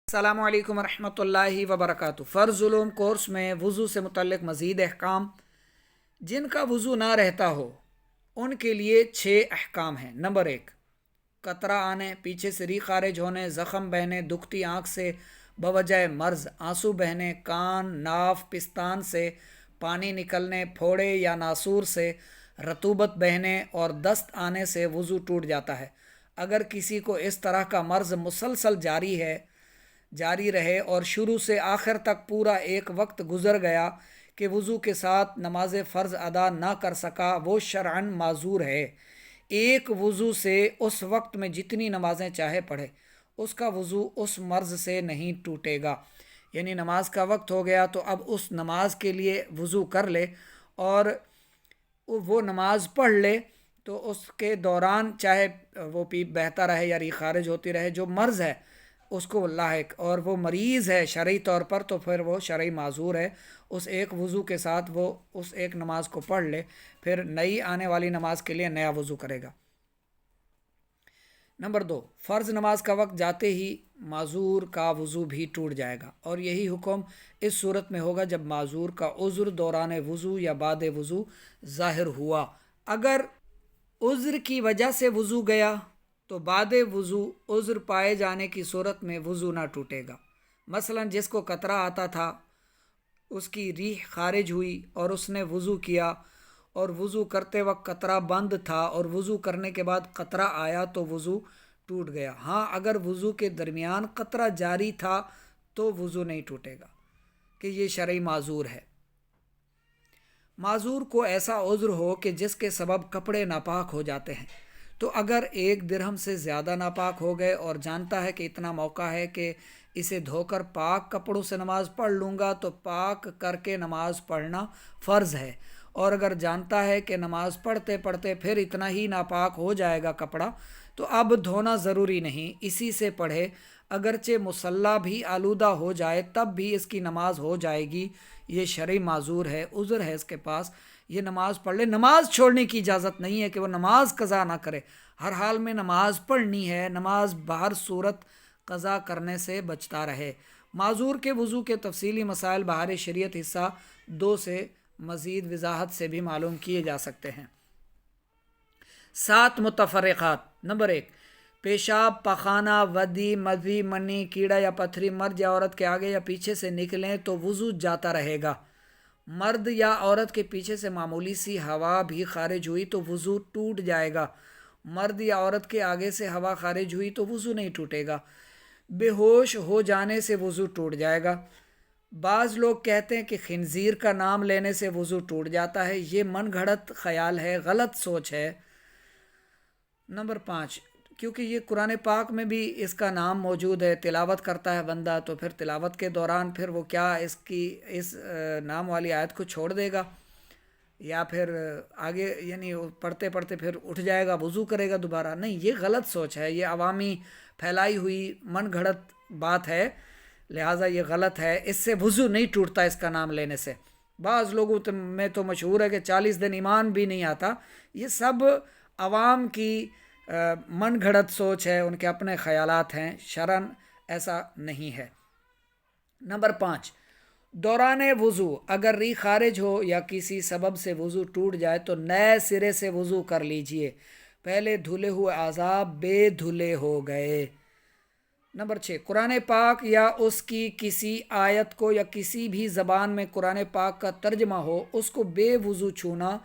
السلام علیکم ورحمۃ اللہ وبرکاتہ۔ فرض علوم کورس میں وضو سے متعلق مزید احکام۔ جن کا وضو نہ رہتا ہو ان کے لیے 6 احکام ہیں۔ نمبر 1، قطرہ آنے، پیچھے سے ری خارج ہونے، زخم بہنے، دکھتی آنکھ سے بوجہ مرض، آنسو بہنے، کان، ناف، پستان سے پانی نکلنے، پھوڑے یا ناسور سے رطوبت بہنے اور دست آنے سے وضو ٹوٹ جاتا ہے۔ اگر کسی کو اس طرح کا مرض مسلسل جاری رہے اور شروع سے آخر تک پورا ایک وقت گزر گیا کہ وضو کے ساتھ نماز فرض ادا نہ کر سکا، وہ شرعاً معذور ہے۔ ایک وضو سے اس وقت میں جتنی نمازیں چاہے پڑھے، اس کا وضو اس مرض سے نہیں ٹوٹے گا۔ یعنی نماز کا وقت ہو گیا تو اب اس نماز کے لیے وضو کر لے اور وہ نماز پڑھ لے، تو اس کے دوران چاہے وہ پیپ بہتا رہے یا ری خارج ہوتی رہے، جو مرض ہے اس کو لاحق، اور وہ مریض ہے شرعی طور پر، تو پھر وہ شرعی معذور ہے۔ اس ایک وضو کے ساتھ وہ اس ایک نماز کو پڑھ لے، پھر نئی آنے والی نماز کے لیے نیا وضو کرے گا۔ نمبر 2، فرض نماز کا وقت جاتے ہی معذور کا وضو بھی ٹوٹ جائے گا، اور یہی حکم اس صورت میں ہوگا جب معذور کا عذر دوران وضو یا بعد وضو ظاہر ہوا۔ اگر عذر کی وجہ سے وضو گیا تو بعد وضو عذر پائے جانے کی صورت میں وضو نہ ٹوٹے گا۔ مثلا جس کو قطرہ آتا تھا، اس کی ریح خارج ہوئی اور اس نے وضو کیا، اور وضو کرتے وقت قطرہ بند تھا اور وضو کرنے کے بعد قطرہ آیا تو وضو ٹوٹ گیا۔ ہاں، اگر وضو کے درمیان قطرہ جاری تھا تو وضو نہیں ٹوٹے گا، کہ یہ شرعی معذور ہے۔ معذور کو ایسا عذر ہو کہ جس کے سبب کپڑے ناپاک ہو جاتے ہیں، تو اگر 1 درہم سے زیادہ ناپاک ہو گئے اور جانتا ہے کہ اتنا موقع ہے کہ اسے دھو کر پاک کپڑوں سے نماز پڑھ لوں گا، تو پاک کر کے نماز پڑھنا فرض ہے۔ اور اگر جانتا ہے کہ نماز پڑھتے پڑھتے پھر اتنا ہی ناپاک ہو جائے گا کپڑا، تو اب دھونا ضروری نہیں، اسی سے پڑھے۔ اگرچہ مصلی بھی آلودہ ہو جائے تب بھی اس کی نماز ہو جائے گی۔ یہ شرعی معذور ہے، عذر ہے اس کے پاس، یہ نماز پڑھ لے۔ نماز چھوڑنے کی اجازت نہیں ہے کہ وہ نماز قضا نہ کرے، ہر حال میں نماز پڑھنی ہے، نماز بہر صورت قضا کرنے سے بچتا رہے۔ معذور کے وضو کے تفصیلی مسائل بہار شریعت حصہ 2 سے مزید وضاحت سے بھی معلوم کیے جا سکتے ہیں۔ 7 متفرقات۔ نمبر 1، پیشاب، پخانہ، ودی، مدھی، منی، کیڑا یا پتھری مرد یا عورت کے آگے یا پیچھے سے نکلیں تو وضو جاتا رہے گا۔ مرد یا عورت کے پیچھے سے معمولی سی ہوا بھی خارج ہوئی تو وضو ٹوٹ جائے گا۔ مرد یا عورت کے آگے سے ہوا خارج ہوئی تو وضو نہیں ٹوٹے گا۔ بے ہوش ہو جانے سے وضو ٹوٹ جائے گا۔ بعض لوگ کہتے ہیں کہ خنزیر کا نام لینے سے وضو ٹوٹ جاتا ہے، یہ من گھڑت خیال ہے، غلط سوچ ہے۔ نمبر 5، کیونکہ یہ قرآن پاک میں بھی اس کا نام موجود ہے، تلاوت کرتا ہے بندہ تو پھر تلاوت کے دوران پھر وہ کیا اس نام والی آیت کو چھوڑ دے گا، یا پھر آگے یعنی پڑھتے پڑھتے پھر اٹھ جائے گا، وضو کرے گا دوبارہ؟ نہیں، یہ غلط سوچ ہے، یہ عوامی پھیلائی ہوئی من گھڑت بات ہے، لہٰذا یہ غلط ہے۔ اس سے وضو نہیں ٹوٹتا اس کا نام لینے سے۔ بعض لوگوں میں تو مشہور ہے کہ 40 دن ایمان بھی نہیں آتا۔ یہ سب عوام کی من گھڑت سوچ ہے، ان کے اپنے خیالات ہیں، شرعاً ایسا نہیں ہے۔ نمبر 5، دوران وضو اگر ری خارج ہو یا کسی سبب سے وضو ٹوٹ جائے تو نئے سرے سے وضو کر لیجئے، پہلے دھلے ہوئے اعضاء بے دھلے ہو گئے۔ نمبر 6، قرآن پاک یا اس کی کسی آیت کو یا کسی بھی زبان میں قرآن پاک کا ترجمہ ہو، اس کو بے وضو چھونا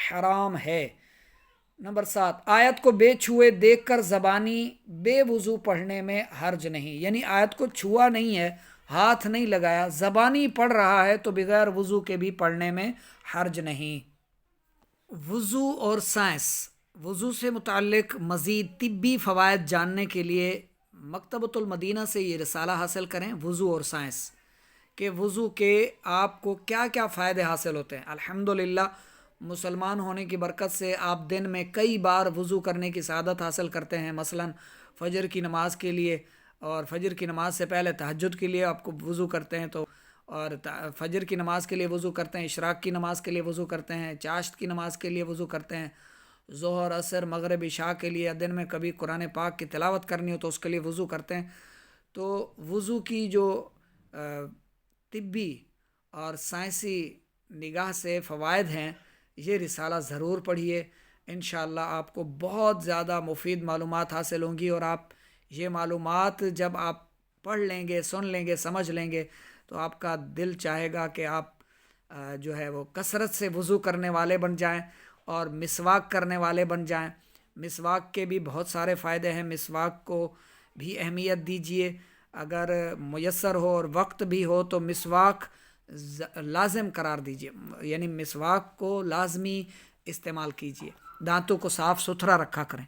حرام ہے۔ نمبر 7، آیت کو بے چھوئے دیکھ کر زبانی بے وضو پڑھنے میں حرج نہیں، یعنی آیت کو چھوا نہیں ہے، ہاتھ نہیں لگایا، زبانی پڑھ رہا ہے تو بغیر وضو کے بھی پڑھنے میں حرج نہیں۔ وضو اور سائنس۔ وضو سے متعلق مزید طبی فوائد جاننے کے لیے مکتبۃ المدینہ سے یہ رسالہ حاصل کریں، وضو اور سائنس، کہ وضو کے آپ کو کیا کیا فائدے حاصل ہوتے ہیں۔ الحمدللہ مسلمان ہونے کی برکت سے آپ دن میں کئی بار وضو کرنے کی سعادت حاصل کرتے ہیں۔ مثلا فجر کی نماز کے لیے، اور فجر کی نماز سے پہلے تہجد کے لیے آپ کو وضو کرتے ہیں، تو اور فجر کی نماز کے لیے وضو کرتے ہیں، اشراق کی نماز کے لیے وضو کرتے ہیں، چاشت کی نماز کے لیے وضو کرتے ہیں، ظہر، عصر، مغرب، عشاء کے لیے دن میں کبھی قرآن پاک کی تلاوت کرنی ہو تو اس کے لیے وضو کرتے ہیں۔ تو وضو کی جو طبی اور سائنسی نگاہ سے فوائد ہیں، یہ رسالہ ضرور پڑھیے، انشاءاللہ آپ کو بہت زیادہ مفید معلومات حاصل ہوں گی، اور آپ یہ معلومات جب آپ پڑھ لیں گے، سن لیں گے، سمجھ لیں گے، تو آپ کا دل چاہے گا کہ آپ جو ہے وہ کثرت سے وضو کرنے والے بن جائیں اور مسواک کرنے والے بن جائیں۔ مسواک کے بھی بہت سارے فائدے ہیں، مسواک کو بھی اہمیت دیجیے، اگر میسر ہو اور وقت بھی ہو تو مسواک لازم قرار دیجیے، یعنی مسواک کو لازمی استعمال کیجیے، دانتوں کو صاف ستھرا رکھا کریں۔